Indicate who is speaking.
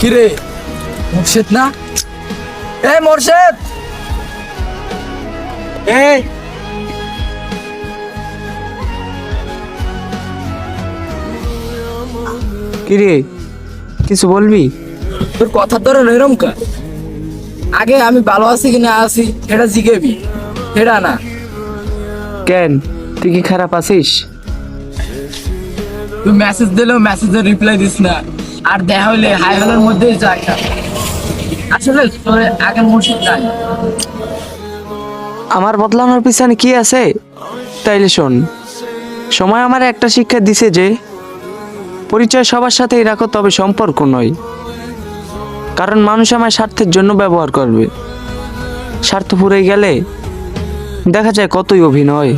Speaker 1: কিরে মোর্শেদ না? এই মোর্শেদ, এই
Speaker 2: কিরে কিছু বলবি?
Speaker 1: তোর কথা তোর এরম কা? আগে আমি ভালো আছি কিনা আছি সেটা জিগেবি, সেটা না।
Speaker 2: কেন, তুই কি খারাপ আছিস?
Speaker 1: তুই মেসেজ দিলেও মেসেজের রিপ্লাই দিস না, আর দেখা হইলে হাই হলের মধ্যেই যায় না। আসলে তোর আগের মুর্শিদ নাই।
Speaker 2: আমার বদলানোর পিছনে কি আছে? তাইলে শোন, সময় আমার একটা শিক্ষা দিছে যে পরিচয় সবার সাথেই রাখো, তবে সম্পর্ক নয়। কারণ মানুষ আমার স্বার্থের জন্য ব্যবহার করবে, স্বার্থ ফুরিয়ে গেলে দেখা যায় কতই অভিনয়।